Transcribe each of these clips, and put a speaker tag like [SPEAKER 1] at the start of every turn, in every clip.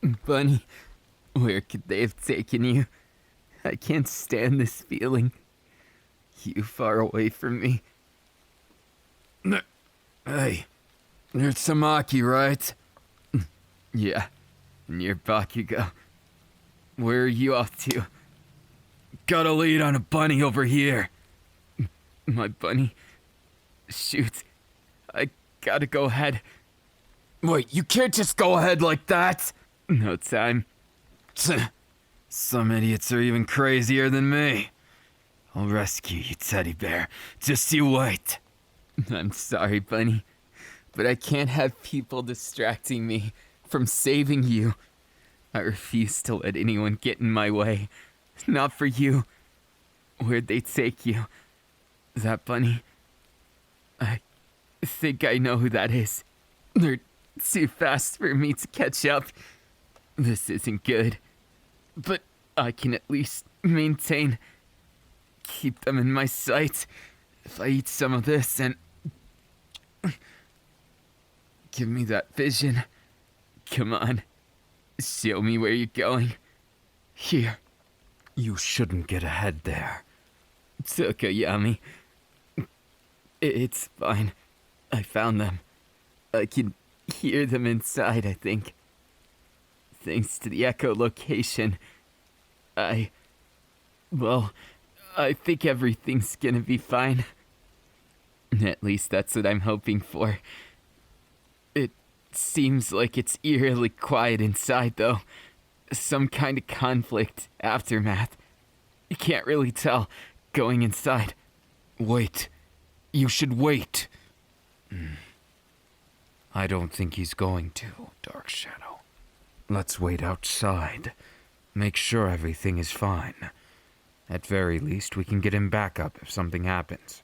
[SPEAKER 1] Bunny, where could they have taken you? I can't stand this feeling. You far away from me. Hey, you're Tamaki, right? Yeah, and you're Bakugo. Where are you off to? Got a lead on a bunny over here. My bunny? Shoot, I gotta go ahead. Wait, you can't just go ahead like that! No time. Some idiots are even crazier than me. I'll rescue you, teddy bear. Just you wait. I'm sorry, Bunny, but I can't have people distracting me from saving you. I refuse to let anyone get in my way. Not for you. Where'd they take you? That Bunny? I think I know who that is. They're too fast for me to catch up. This isn't good. But I can at least keep them in my sight if I eat some of this and give me that vision. Come on, show me where you're going. Here. You shouldn't get ahead there. Yagami. It's fine. I found them. I can hear them inside, I think. Thanks to the echolocation, I think everything's gonna be fine. At least that's what I'm hoping for. It seems like it's eerily quiet inside, though. Some kind of conflict, aftermath. You can't really tell going inside. Wait. You should wait. I don't think he's going to, Dark Shadow. Let's wait outside. Make sure everything is fine. At very least, we can get him back up if something happens.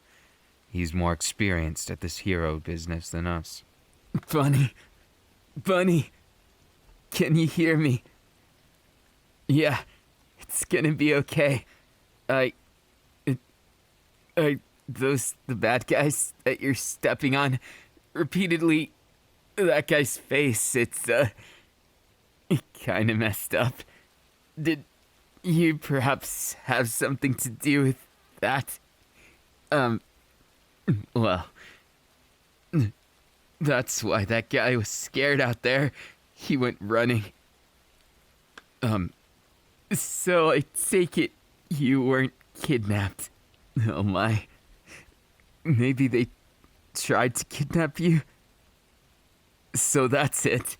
[SPEAKER 1] He's more experienced at this hero business than us. Bunny, can you hear me? Yeah, it's gonna be okay. The bad guys that you're stepping on repeatedly, that guy's face, it's kinda messed up. Did you perhaps have something to do with that? Well, that's why that guy was scared out there. He went running. So I take it you weren't kidnapped. Oh my. Maybe they tried to kidnap you? So that's it.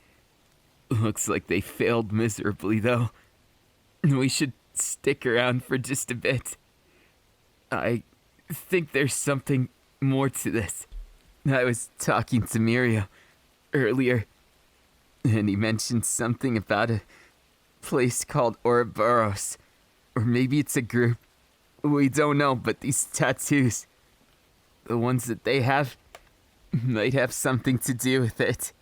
[SPEAKER 1] Looks like they failed miserably, though. We should stick around for just a bit. I think there's something more to this. I was talking to Mirio earlier, and he mentioned something about a place called Ouroboros. Or maybe it's a group. We don't know, but these tattoos, the ones that they have, might have something to do with it.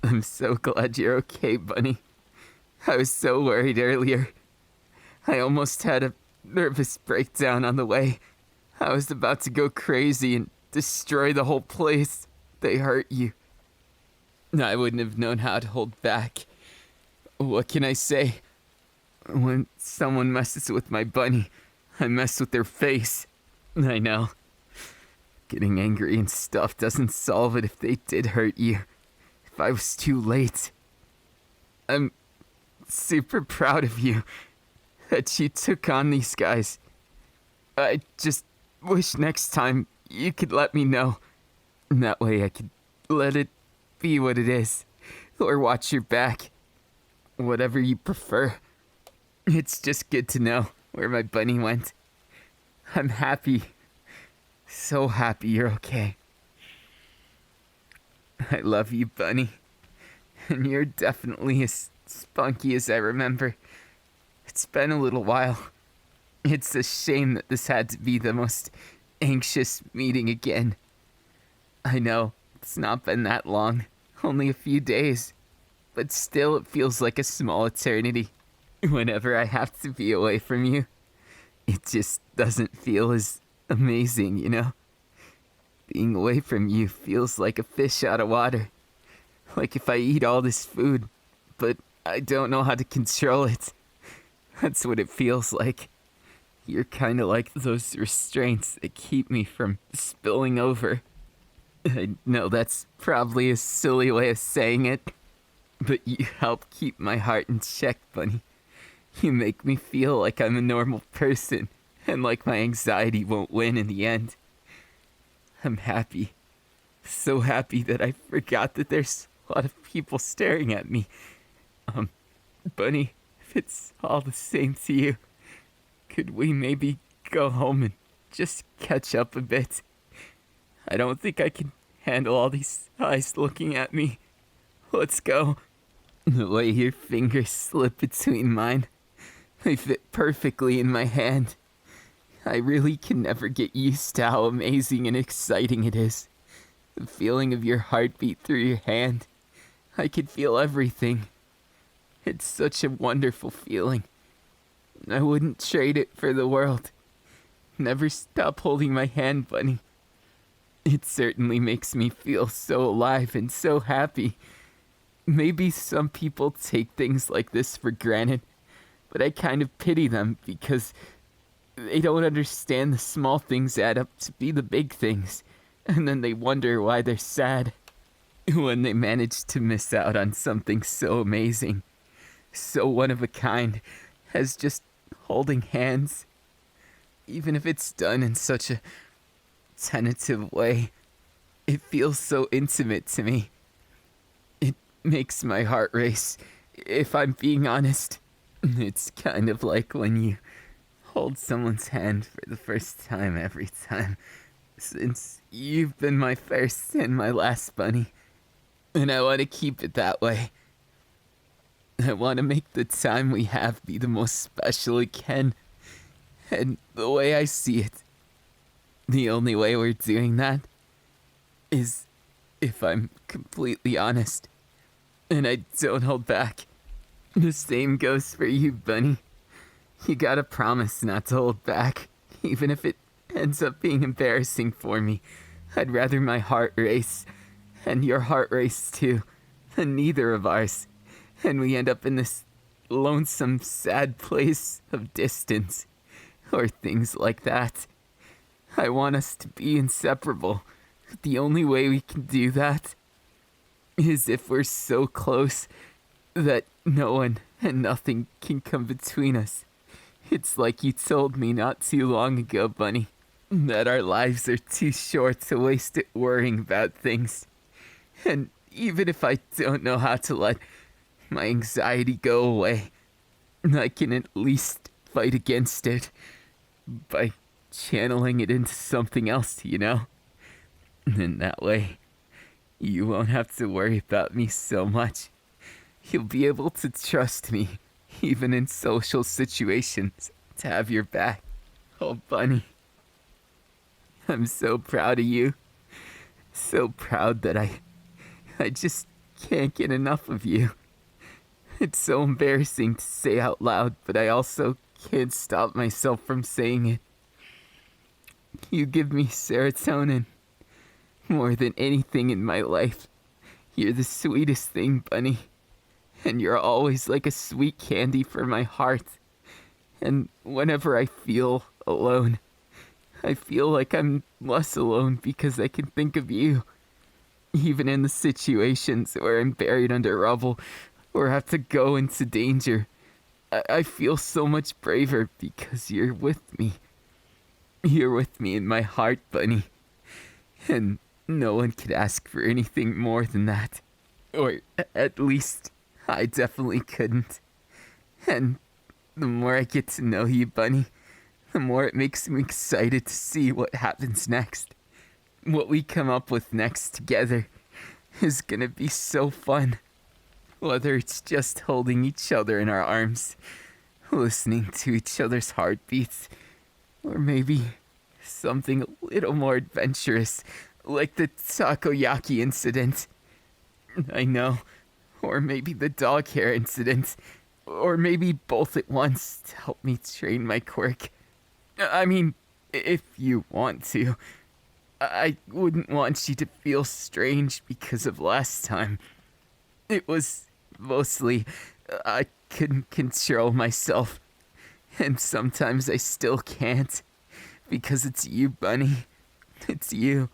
[SPEAKER 1] I'm so glad you're okay, Bunny. I was so worried earlier. I almost had a nervous breakdown on the way. I was about to go crazy and destroy the whole place. They hurt you. I wouldn't have known how to hold back. What can I say? When someone messes with my bunny, I mess with their face. I know. Getting angry and stuff doesn't solve it if they did hurt you. If I was too late. I'm super proud of you that you took on these guys. I just wish next time you could let me know. And that way I could let it be what it is. Or watch your back. Whatever you prefer. It's just good to know where my bunny went. I'm happy. So happy you're okay. I love you, Bunny. And you're definitely as spunky as I remember. It's been a little while. It's a shame that this had to be the most anxious meeting again. I know, it's not been that long. Only a few days. But still, it feels like a small eternity. Whenever I have to be away from you, it just doesn't feel as amazing, you know? Being away from you feels like a fish out of water. Like if I eat all this food, but I don't know how to control it. That's what it feels like. You're kind of like those restraints that keep me from spilling over. I know that's probably a silly way of saying it, but you help keep my heart in check, Bunny. You make me feel like I'm a normal person, and like my anxiety won't win in the end. I'm happy. So happy that I forgot that there's a lot of people staring at me. Bunny, if it's all the same to you, could we maybe go home and just catch up a bit? I don't think I can handle all these eyes looking at me. Let's go. The way your fingers slip between mine, they fit perfectly in my hand. I really can never get used to how amazing and exciting it is. The feeling of your heartbeat through your hand. I could feel everything. It's such a wonderful feeling. I wouldn't trade it for the world. Never stop holding my hand, Bunny. It certainly makes me feel so alive and so happy. Maybe some people take things like this for granted, but I kind of pity them because they don't understand the small things add up to be the big things, and then they wonder why they're sad when they manage to miss out on something so amazing, so one of a kind, as just holding hands. Even if it's done in such a tentative way, it feels so intimate to me. It makes my heart race, if I'm being honest. It's kind of like when you hold someone's hand for the first time every time, since you've been my first and my last, Bunny. And I want to keep it that way. I want to make the time we have be the most special it can. And the way I see it, the only way we're doing that is if I'm completely honest. And I don't hold back. The same goes for you, Bunny. You gotta promise not to hold back, even if it ends up being embarrassing for me. I'd rather my heart race, and your heart race too, than neither of ours. And we end up in this lonesome, sad place of distance, or things like that. I want us to be inseparable. The only way we can do that is if we're so close that no one and nothing can come between us. It's like you told me not too long ago, Bunny, that our lives are too short to waste it worrying about things. And even if I don't know how to let my anxiety go away, I can at least fight against it by channeling it into something else, you know? And that way, you won't have to worry about me so much. You'll be able to trust me, even in social situations, to have your back. Oh, Bunny. I'm so proud of you. So proud that I just can't get enough of you. It's so embarrassing to say out loud, but I also can't stop myself from saying it. You give me serotonin more than anything in my life. You're the sweetest thing, Bunny. And you're always like a sweet candy for my heart. And whenever I feel alone, I feel like I'm less alone because I can think of you. Even in the situations where I'm buried under rubble or have to go into danger, I feel so much braver because you're with me. You're with me in my heart, Bunny. And no one could ask for anything more than that. Or at least, I definitely couldn't. And the more I get to know you, Bunny, the more it makes me excited to see what happens next. What we come up with next together is gonna be so fun. Whether it's just holding each other in our arms, listening to each other's heartbeats, or maybe something a little more adventurous, like the takoyaki incident. I know. Or maybe the dog hair incident. Or maybe both at once to help me train my quirk. I mean, if you want to. I wouldn't want you to feel strange because of last time. It was mostly, I couldn't control myself. And sometimes I still can't. Because it's you, Bunny. It's you.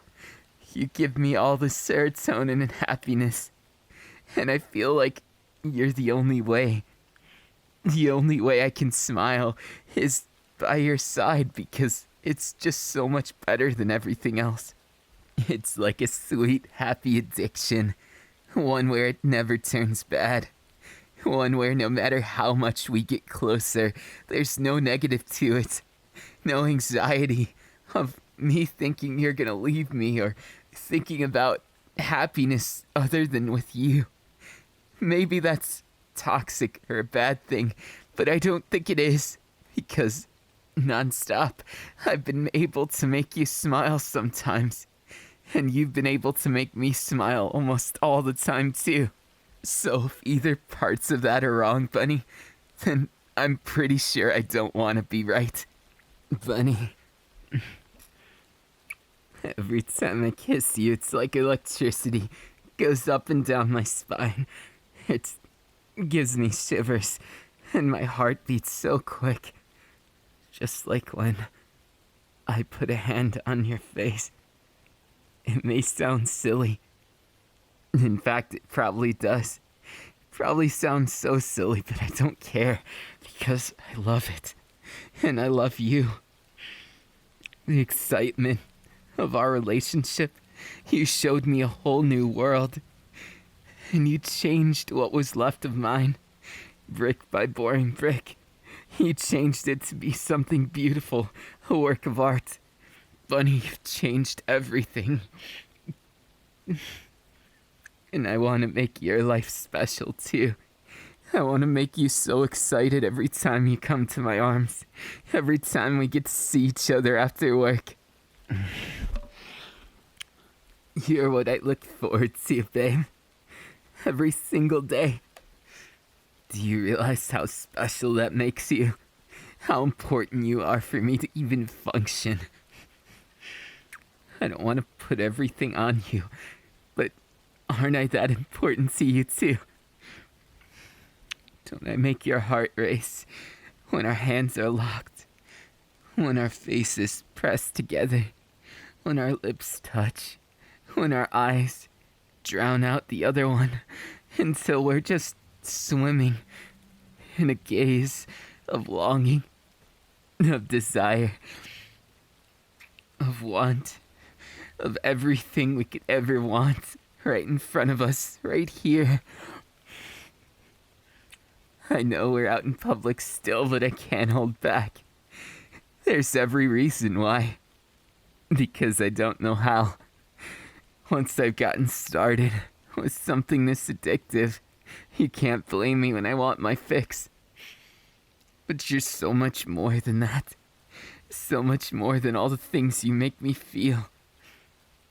[SPEAKER 1] You give me all the serotonin and happiness. And I feel like you're the only way. The only way I can smile is by your side because it's just so much better than everything else. It's like a sweet, happy addiction. One where it never turns bad. One where no matter how much we get closer, there's no negative to it. No anxiety of me thinking you're gonna leave me or thinking about happiness other than with you. Maybe that's toxic or a bad thing, but I don't think it is, because nonstop I've been able to make you smile sometimes, and you've been able to make me smile almost all the time too. So if either parts of that are wrong, Bunny, then I'm pretty sure I don't want to be right. Bunny, every time I kiss you, it's like electricity goes up and down my spine. It gives me shivers, and my heart beats so quick. Just like when I put a hand on your face. It may sound silly. In fact, it probably does. It probably sounds so silly, but I don't care, because I love it. And I love you. The excitement of our relationship. You showed me a whole new world. And you changed what was left of mine. Brick by boring brick. You changed it to be something beautiful, a work of art. Bunny, you've changed everything. And I want to make your life special too. I want to make you so excited every time you come to my arms. Every time we get to see each other after work. You're what I look forward to, babe. Every single day. Do you realize how special that makes you? How important you are for me to even function? I don't want to put everything on you, but aren't I that important to you too? Don't I make your heart race when our hands are locked? When our faces press together? When our lips touch? When our eyes drown out the other one until we're just swimming in a gaze of longing, of desire, of want, of everything we could ever want right in front of us, right here. I know we're out in public still, but I can't hold back. There's every reason why. Because I don't know how. Once I've gotten started with something this addictive, you can't blame me when I want my fix. But you're so much more than that. So much more than all the things you make me feel.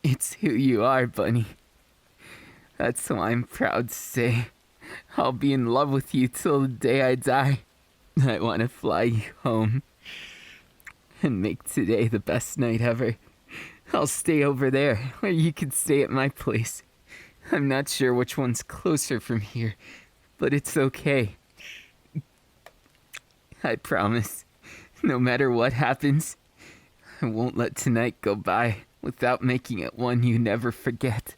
[SPEAKER 1] It's who you are, Bunny. That's why I'm proud to say I'll be in love with you till the day I die. I want to fly you home and make today the best night ever. I'll stay over there, or you could stay at my place. I'm not sure which one's closer from here, but it's okay. I promise, no matter what happens, I won't let tonight go by without making it one you never forget.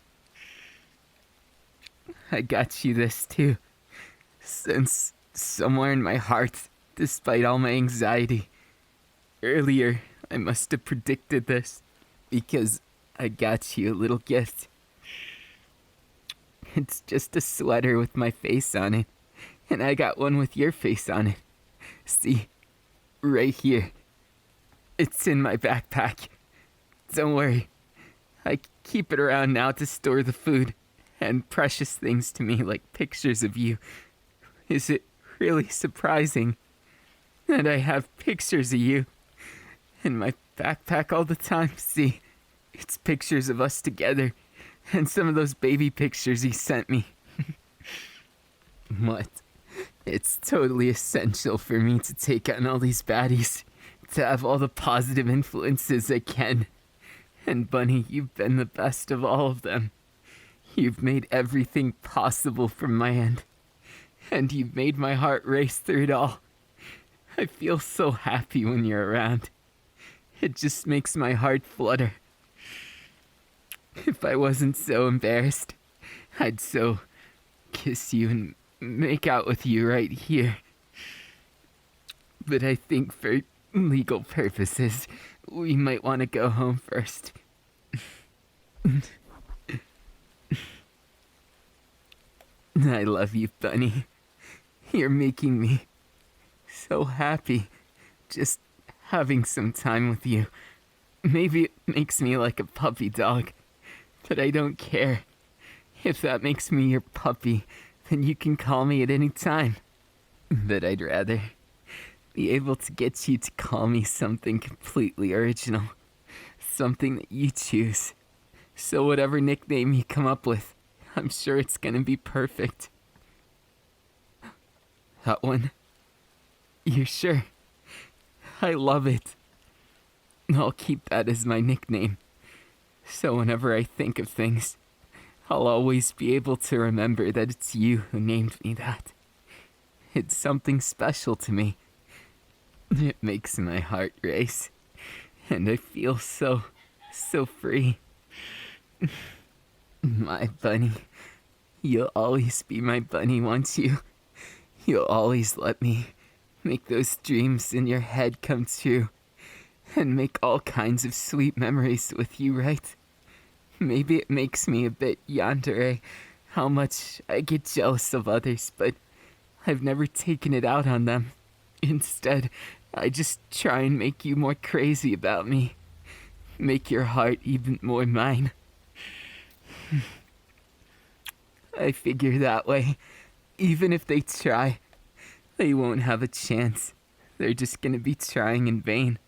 [SPEAKER 1] I got you this too, since somewhere in my heart, despite all my anxiety, earlier I must have predicted this. Because I got you a little gift. It's just a sweater with my face on it. And I got one with your face on it. See, right here. It's in my backpack. Don't worry. I keep it around now to store the food and precious things to me like pictures of you. Is it really surprising that I have pictures of you in my backpack all the time? See, it's pictures of us together and some of those baby pictures he sent me. What? It's totally essential for me to take on all these baddies, to have all the positive influences I can. And Bunny, you've been the best of all of them. You've made everything possible from my end. and you've made my heart race through it all. I feel so happy when you're around. It just makes my heart flutter. If I wasn't so embarrassed, I'd so kiss you and make out with you right here. But I think for legal purposes, we might want to go home first. I love you, Bunny. You're making me so happy just having some time with you. Maybe it makes me like a puppy dog, but I don't care. If that makes me your puppy, then you can call me at any time. But I'd rather be able to get you to call me something completely original. Something that you choose. So whatever nickname you come up with, I'm sure it's gonna be perfect. That one? You're sure? I love it. I'll keep that as my nickname. So whenever I think of things, I'll always be able to remember that it's you who named me that. It's something special to me. It makes my heart race. And I feel so free. My bunny. You'll always be my bunny, won't you? You'll always let me make those dreams in your head come true. And make all kinds of sweet memories with you, right? Maybe it makes me a bit yandere, how much I get jealous of others, but I've never taken it out on them. Instead, I just try and make you more crazy about me. Make your heart even more mine. I figure that way, even if they try, they won't have a chance. They're just gonna be trying in vain.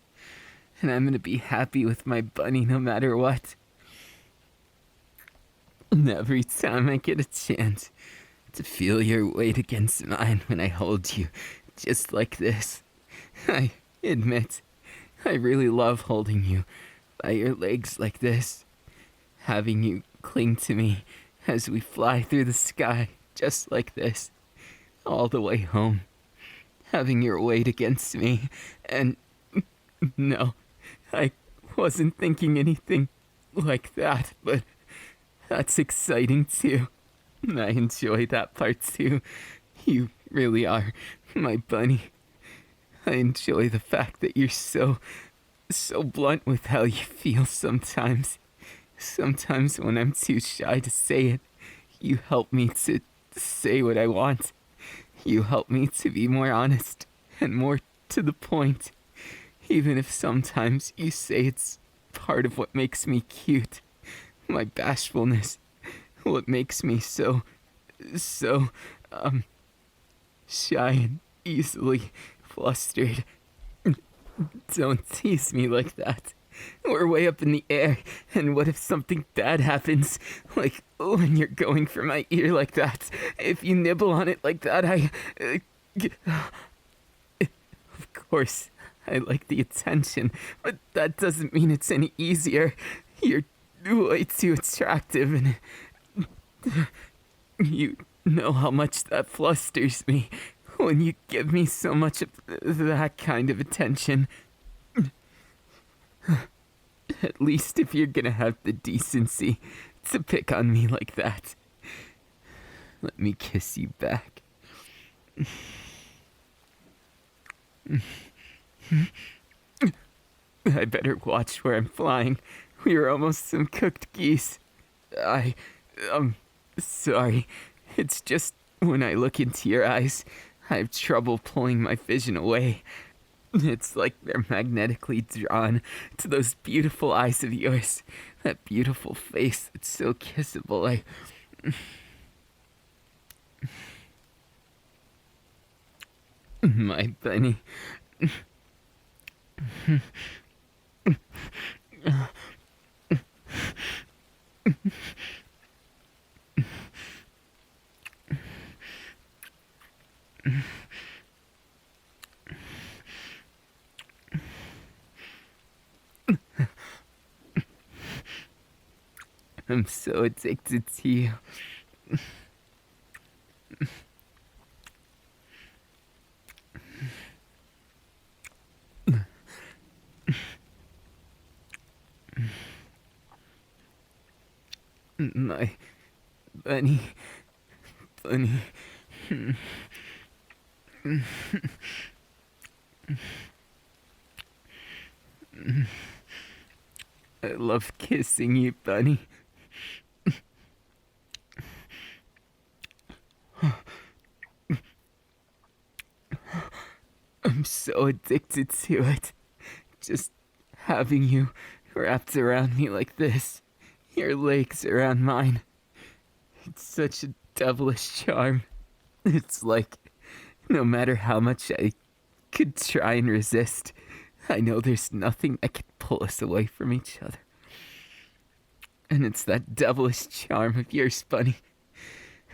[SPEAKER 1] And I'm gonna be happy with my bunny no matter what. And every time I get a chance to feel your weight against mine when I hold you, just like this, I admit, I really love holding you by your legs like this. Having you cling to me as we fly through the sky, just like this, all the way home. Having your weight against me, and no, I wasn't thinking anything like that, but that's exciting too. I enjoy that part too. You really are my bunny. I enjoy the fact that you're so blunt with how you feel sometimes. Sometimes when I'm too shy to say it, you help me to say what I want. You help me to be more honest and more to the point. Even if sometimes you say it's part of what makes me cute. My bashfulness. What makes me so shy and easily flustered. Don't tease me like that. We're way up in the air, and what if something bad happens? Like when you're going for my ear like that. If you nibble on it like that, of course, I like the attention, but that doesn't mean it's any easier. You're way too attractive, and you know how much that flusters me when you give me so much of that kind of attention. At least if you're gonna have the decency to pick on me like that, let me kiss you back. I better watch where I'm flying. We are almost some cooked geese. Sorry. It's just when I look into your eyes, I have trouble pulling my vision away. It's like they're magnetically drawn to those beautiful eyes of yours. That beautiful face that's so kissable. My bunny. I'm so addicted to you. My bunny, bunny. I love kissing you, bunny. I'm so addicted to it. Just having you wrapped around me like this, your legs around mine. It's such a devilish charm. It's like, no matter how much I could try and resist, I know there's nothing that could pull us away from each other. And it's that devilish charm of yours, bunny,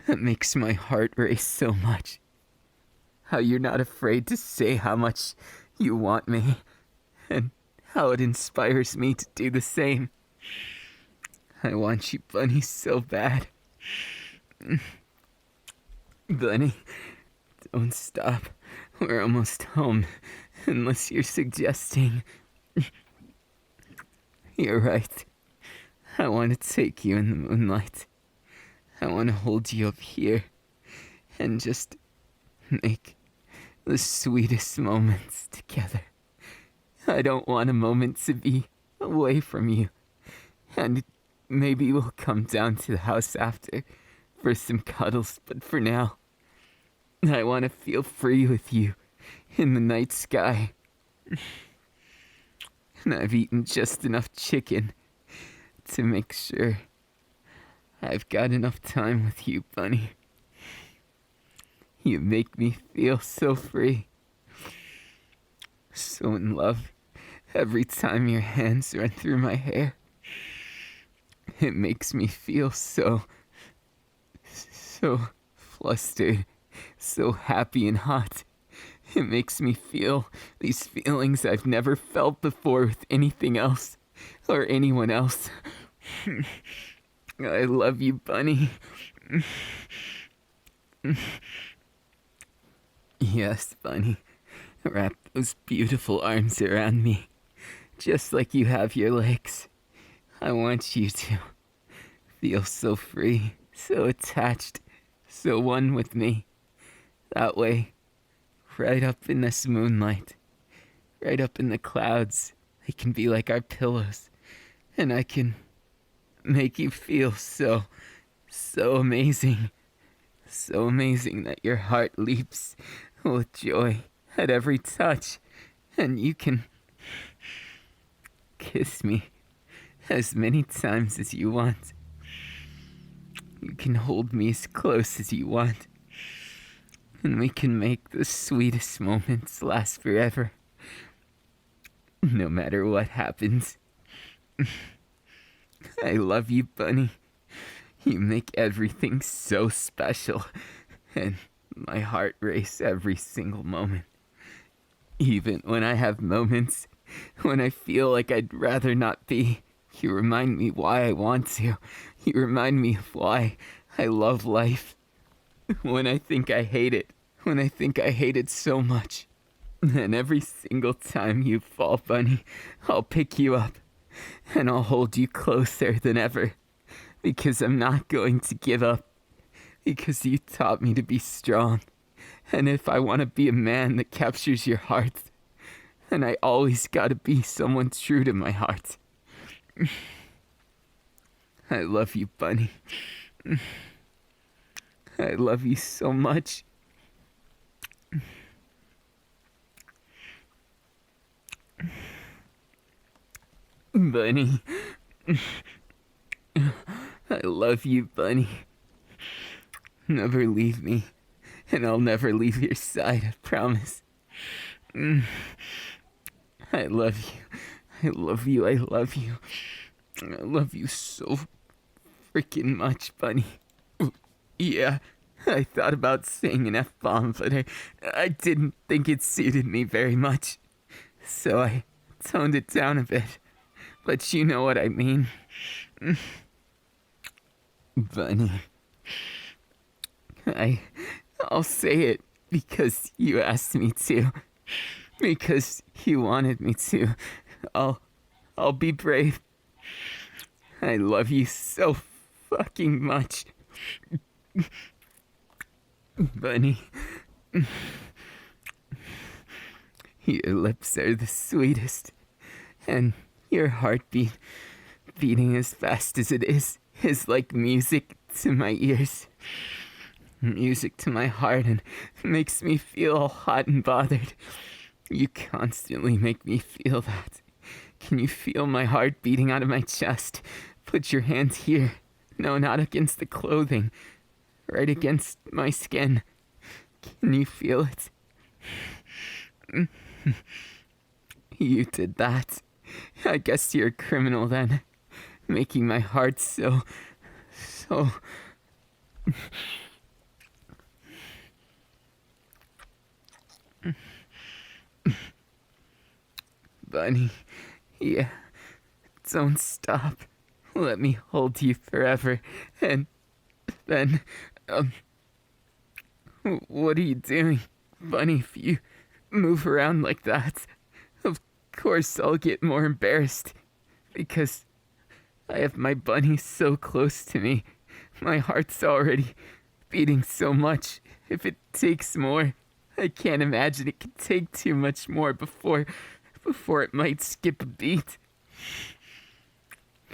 [SPEAKER 1] that makes my heart race so much. How you're not afraid to say how much you want me, and how it inspires me to do the same. I want you, bunny, so bad. Bunny, don't stop. We're almost home, unless you're suggesting. You're right. I want to take you in the moonlight. I want to hold you up here and just make the sweetest moments together. I don't want a moment to be away from you. And maybe we'll come down to the house after for some cuddles, but for now, I want to feel free with you in the night sky. And I've eaten just enough chicken to make sure I've got enough time with you, bunny. You make me feel so free, so in love every time your hands run through my hair. It makes me feel so flustered, so happy and hot. It makes me feel these feelings I've never felt before with anything else or anyone else. I love you, bunny. Yes, bunny. Wrap those beautiful arms around me, just like you have your legs. I want you to feel so free, so attached, so one with me. That way, right up in this moonlight, right up in the clouds, they can be like our pillows, and I can make you feel so amazing. So amazing that your heart leaps with joy at every touch, and you can kiss me as many times as you want. You can hold me as close as you want, and we can make the sweetest moments last forever, no matter what happens. I love you, bunny. You make everything so special, and my heart race every single moment. Even when I have moments when I feel like I'd rather not be, you remind me why I want to. You remind me of why I love life. When I think I hate it, when I think I hate it so much. And every single time you fall, bunny, I'll pick you up, and I'll hold you closer than ever. Because I'm not going to give up. Because you taught me to be strong. And if I want to be a man that captures your heart, then I always gotta be someone true to my heart. I love you, bunny. I love you so much. Bunny. I love you, bunny. Never leave me, and I'll never leave your side, I promise. I love you. I love you. I love you. I love you so freaking much, bunny. Yeah, I thought about saying an F-bomb, but I didn't think it suited me very much. So I toned it down a bit. But you know what I mean. Bunny. I'll say it because you asked me to. Because you wanted me to. I'll be brave. I love you so fucking much. Bunny, your lips are the sweetest, and your heartbeat, beating as fast as it is like music to my ears. Music to my heart, and makes me feel all hot and bothered. You constantly make me feel that. Can you feel my heart beating out of my chest? Put your hands here. No, not against the clothing. Right against my skin. Can you feel it? You did that. I guess you're a criminal then. Making my heart so... Bunny, yeah, don't stop. Let me hold you forever, and then, what are you doing? Bunny, if you move around like that, of course I'll get more embarrassed, because I have my bunny so close to me. My heart's already beating so much. If it takes more, I can't imagine it could take too much more before it might skip a beat.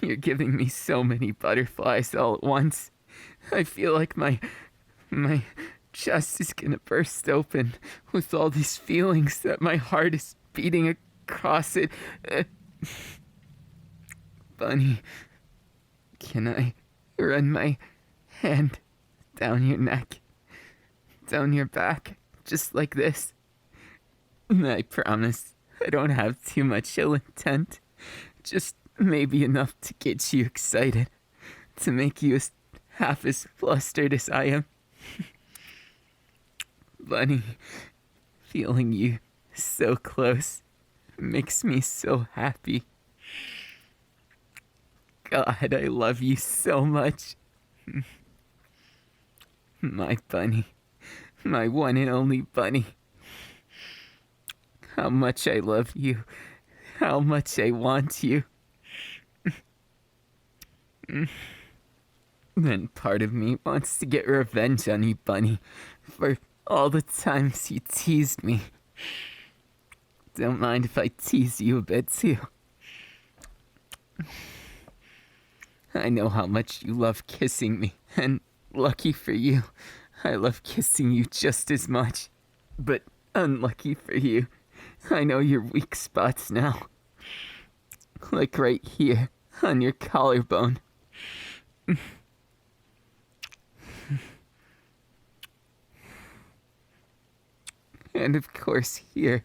[SPEAKER 1] You're giving me so many butterflies all at once. I feel like my chest is gonna burst open with all these feelings that my heart is beating across it. Bunny, can I run my hand down your neck, down your back, just like this? I promise I don't have too much ill intent, just maybe enough to get you excited, to make you half as flustered as I am. Bunny, feeling you so close makes me so happy. God, I love you so much. My bunny, my one and only bunny. How much I love you, how much I want you. Then part of me wants to get revenge on you, Bunny, for all the times you teased me. Don't mind if I tease you a bit too. I know how much you love kissing me, and lucky for you, I love kissing you just as much. But unlucky for you, I know your weak spots now. Like right here, on your collarbone. And of course here.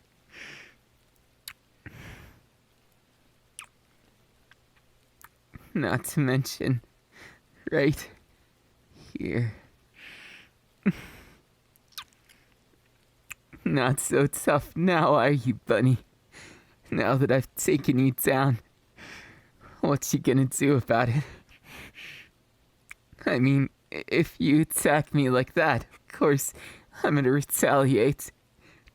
[SPEAKER 1] Not to mention, right here. Not so tough now, are you, Bunny? Now that I've taken you down, what you gonna do about it? I mean, if you attack me like that, of course, I'm gonna retaliate.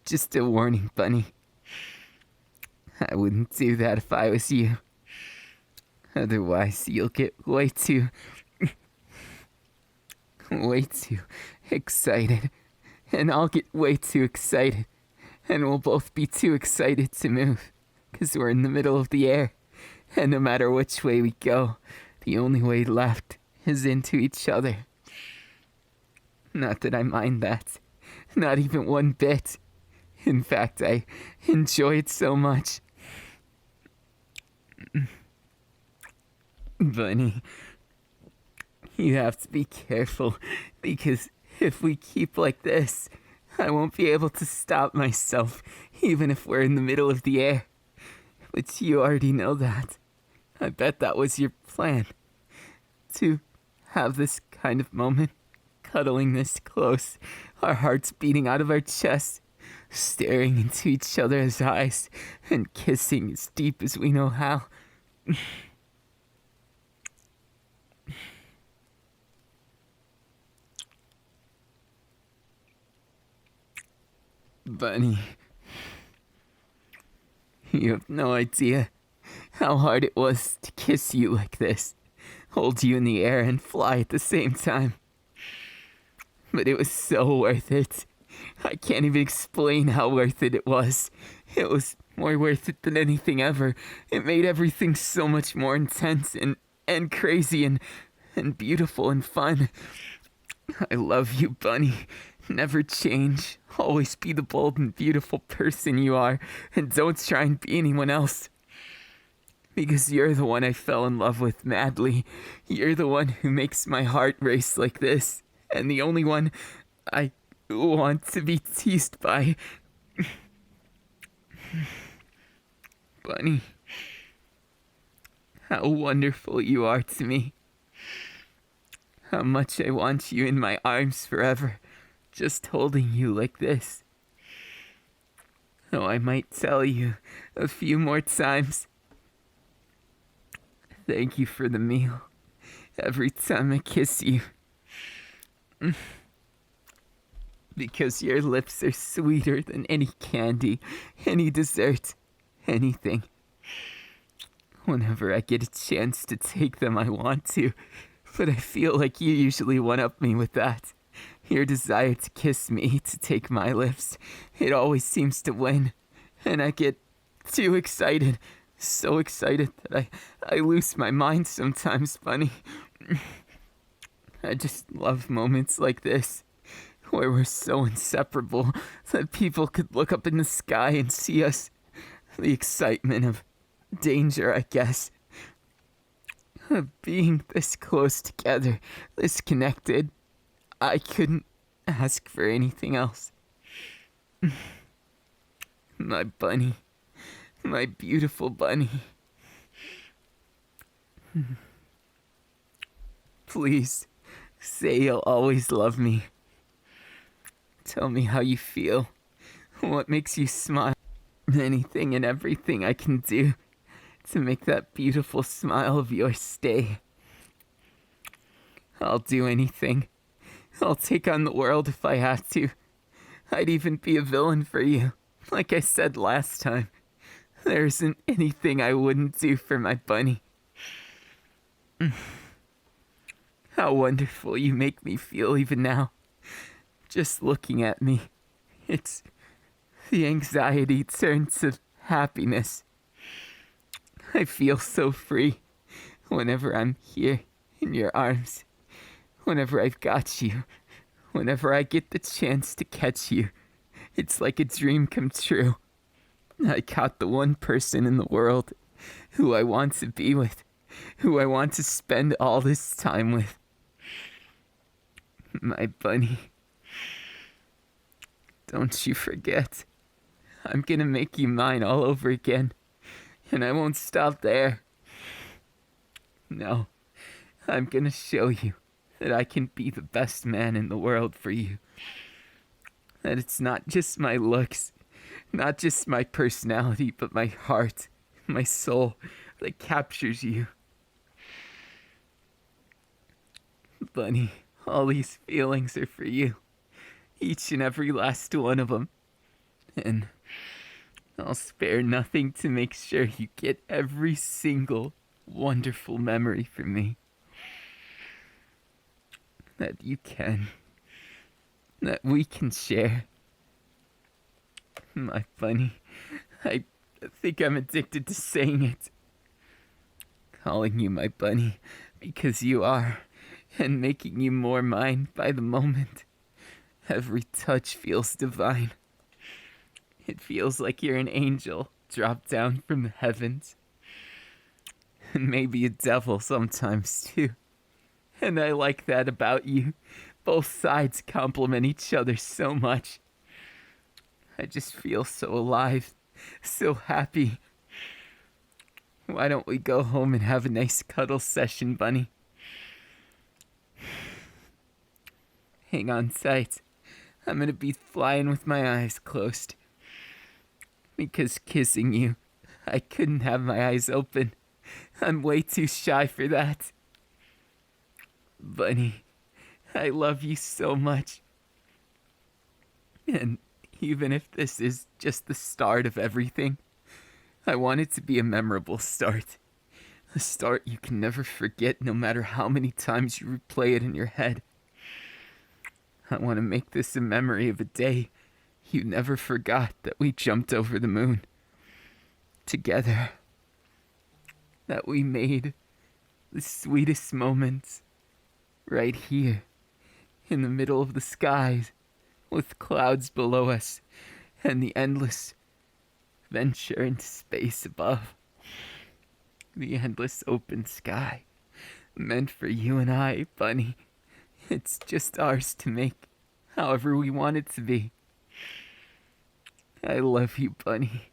[SPEAKER 1] Just a warning, Bunny. I wouldn't do that if I was you. Otherwise, you'll get way too excited. And I'll get way too excited. And we'll both be too excited to move. 'Cause we're in the middle of the air. And no matter which way we go, the only way left is into each other. Not that I mind that. Not even one bit. In fact, I enjoy it so much. Bunny, you have to be careful, because if we keep like this, I won't be able to stop myself, even if we're in the middle of the air. But you already know that. I bet that was your plan. To have this kind of moment, cuddling this close, our hearts beating out of our chests, staring into each other's eyes, and kissing as deep as we know how. Bunny, you have no idea how hard it was to kiss you like this. hold you in the air, and fly at the same time. But it was so worth it. I can't even explain how worth it was. It was more worth it than anything ever. It made everything so much more intense and crazy and beautiful and fun. I love you, Bunny. Never change. Always be the bold and beautiful person you are, and don't try and be anyone else. Because you're the one I fell in love with madly. You're the one who makes my heart race like this, and the only one I want to be teased by. Bunny, how wonderful you are to me. How much I want you in my arms forever, just holding you like this. Oh, I might tell you a few more times. Thank you for the meal. Every time I kiss you. Because your lips are sweeter than any candy, any dessert, anything. Whenever I get a chance to take them, I want to. But I feel like you usually one-up me with that. Your desire to kiss me, to take my lips, it always seems to win. And I get too excited, so excited that I lose my mind sometimes, Bunny. I just love moments like this, where we're so inseparable that people could look up in the sky and see us. The excitement of danger, I guess. Of being this close together, this connected. I couldn't ask for anything else. My bunny. My beautiful bunny. Please, say you'll always love me. Tell me how you feel. What makes you smile. Anything and everything I can do to make that beautiful smile of yours stay. I'll do anything. I'll take on the world if I have to. I'd even be a villain for you. Like I said last time, there isn't anything I wouldn't do for my bunny. How wonderful you make me feel even now. Just looking at me. It's the anxiety turned to happiness. I feel so free whenever I'm here in your arms. Whenever I've got you. Whenever I get the chance to catch you. It's like a dream come true. I caught the one person in the world who I want to be with. Who I want to spend all this time with. My bunny. Don't you forget. I'm gonna make you mine all over again. And I won't stop there. No. I'm gonna show you that I can be the best man in the world for you. That it's not just my looks, not just my personality, but my heart, my soul that captures you. Bunny, all these feelings are for you. Each and every last one of them. And I'll spare nothing to make sure you get every single wonderful memory from me. That you can. That we can share. My bunny, I think I'm addicted to saying it. Calling you my bunny because you are, and making you more mine by the moment. Every touch feels divine. It feels like you're an angel dropped down from the heavens. And maybe a devil sometimes too. And I like that about you. Both sides complement each other so much. I just feel so alive, so happy. Why don't we go home and have a nice cuddle session, bunny? Hang on tight. I'm gonna be flying with my eyes closed. Because kissing you, I couldn't have my eyes open. I'm way too shy for that. Bunny, I love you so much. And even if this is just the start of everything, I want it to be a memorable start. A start you can never forget no matter how many times you replay it in your head. I want to make this a memory of a day you never forgot that we jumped over the moon. Together. That we made the sweetest moments right here in the middle of the skies with clouds below us and the endless venture into space above. The endless open sky meant for you and I, Bunny. It's just ours to make however we want it to be. I love you, Bunny.